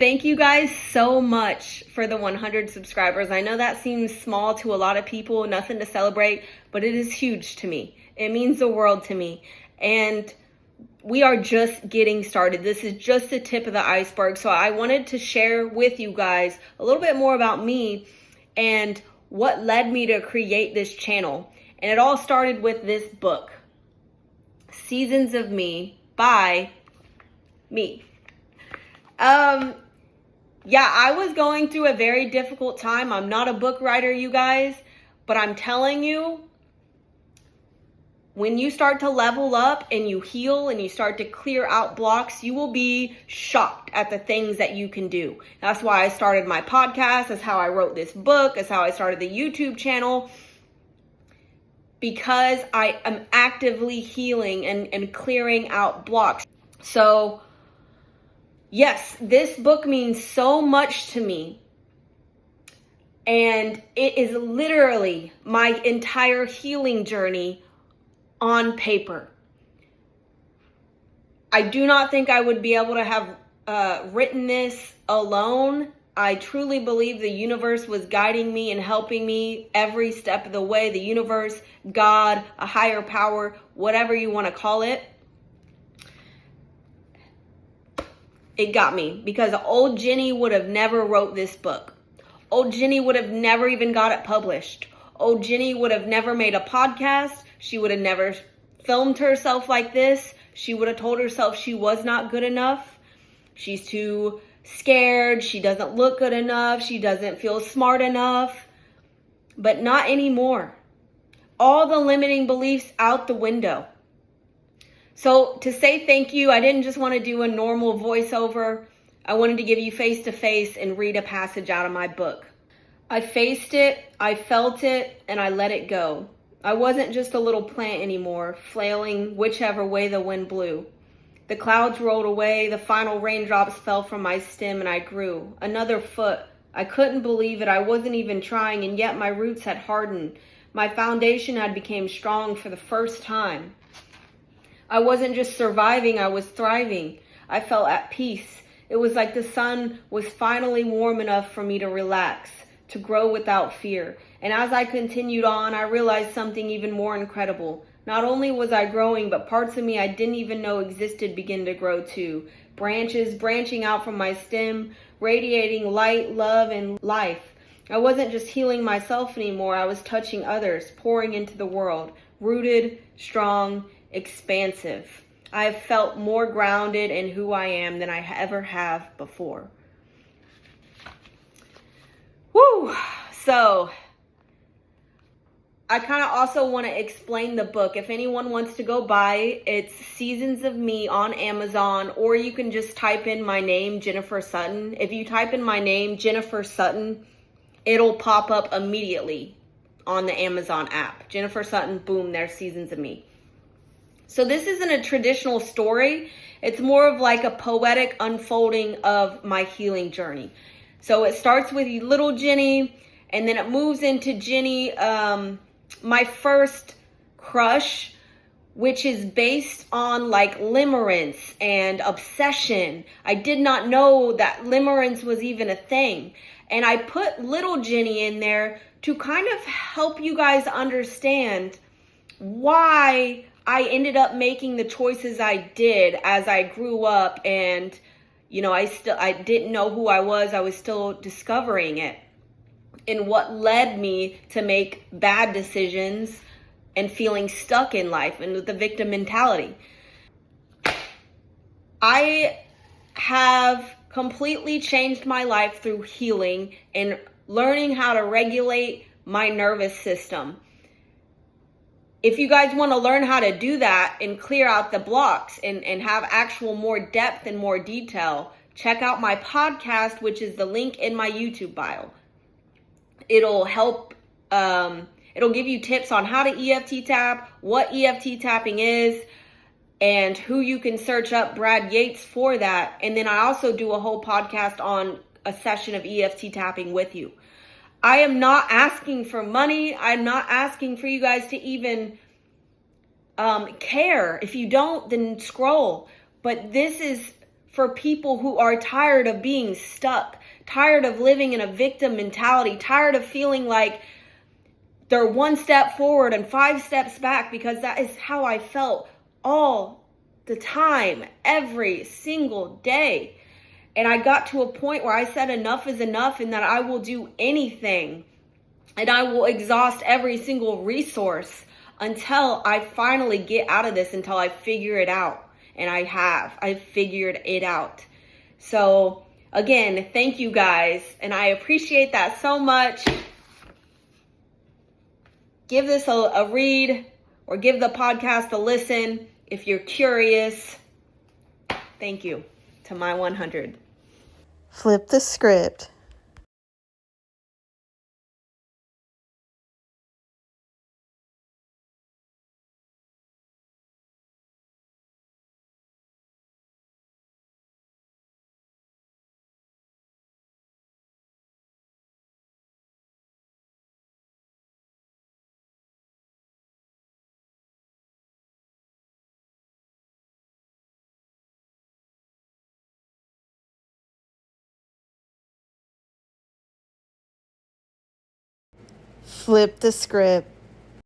Thank you guys so much for the 100 subscribers. I know that seems small to a lot of people, nothing to celebrate, but it is huge to me. It means the world to me. And we are just getting started. This is just the tip of the iceberg. So I wanted to share with you guys a little bit more about me and what led me to create this channel. And it all started with this book, Seasons of Me by me. Yeah, I was going through a very difficult time. I'm not a book writer, you guys, but I'm telling you, when you start to level up and you heal and you start to clear out blocks, you will be shocked at the things that you can do. That's why I started my podcast. That's how I wrote this book. That's how I started the YouTube channel. Because I am actively healing and clearing out blocks. So, yes, this book means so much to me. And it is literally my entire healing journey on paper. I do not think I would be able to have written this alone. I truly believe the universe was guiding me and helping me every step of the way. The universe, God, a higher power, whatever you want to call it. It got me because old Jenny would have never wrote this book. Old Jenny would have never even got it published. Old Jenny would have never made a podcast. She would have never filmed herself like this. She would have told herself she was not good enough. She's too scared. She doesn't look good enough. She doesn't feel smart enough. But not anymore. All the limiting beliefs out the window. So to say thank you, I didn't just want to do a normal voiceover. I wanted to give you face to face and read a passage out of my book. I faced it, I felt it, and I let it go. I wasn't just a little plant anymore, flailing whichever way the wind blew. The clouds rolled away, the final raindrops fell from my stem, and I grew. Another foot. I couldn't believe it. I wasn't even trying, and yet my roots had hardened. My foundation had become strong for the first time. I wasn't just surviving, I was thriving. I felt at peace. It was like the sun was finally warm enough for me to relax, to grow without fear. And as I continued on, I realized something even more incredible. Not only was I growing, but parts of me I didn't even know existed began to grow too. Branches branching out from my stem, radiating light, love, and life. I wasn't just healing myself anymore, I was touching others, pouring into the world. Rooted, strong, expansive. I have felt more grounded in who I am than I ever have before. Woo! So, I kind of also want to explain the book. If anyone wants to go buy it, it's Seasons of Me on Amazon, or you can just type in my name, Jennifer Sutton. If you type in my name, Jennifer Sutton, it'll pop up immediately on the Amazon app. Jennifer Sutton, boom, there's Seasons of Me. So this isn't a traditional story. It's more of like a poetic unfolding of my healing journey. So it starts with little Jenny, and then it moves into Jenny, my first crush, which is based on like limerence and obsession. I did not know that limerence was even a thing. And I put little Jenny in there to kind of help you guys understand why I ended up making the choices I did as I grew up, and I didn't know who I was still discovering it, and what led me to make bad decisions and feeling stuck in life and with the victim mentality. I have completely changed my life through healing and learning how to regulate my nervous system. If you guys want to learn how to do that and clear out the blocks and have actual more depth and more detail, check out my podcast, which is the link in my YouTube bio. It'll help, it'll give you tips on how to EFT tap, what EFT tapping is, and who you can search up Brad Yates for that. And then I also do a whole podcast on a session of EFT tapping with you. I am not asking for money. I'm not asking for you guys to even care. If you don't, then scroll. But this is for people who are tired of being stuck, tired of living in a victim mentality, tired of feeling like they're one step forward and 5 steps back, because that is how I felt all the time, every single day. And I got to a point where I said enough is enough, and that I will do anything and I will exhaust every single resource until I finally get out of this, until I figure it out. And I figured it out. So again, thank you guys. And I appreciate that so much. Give this a read, or give the podcast a listen if you're curious. Thank you to my 100. Flip the script. Flip the script.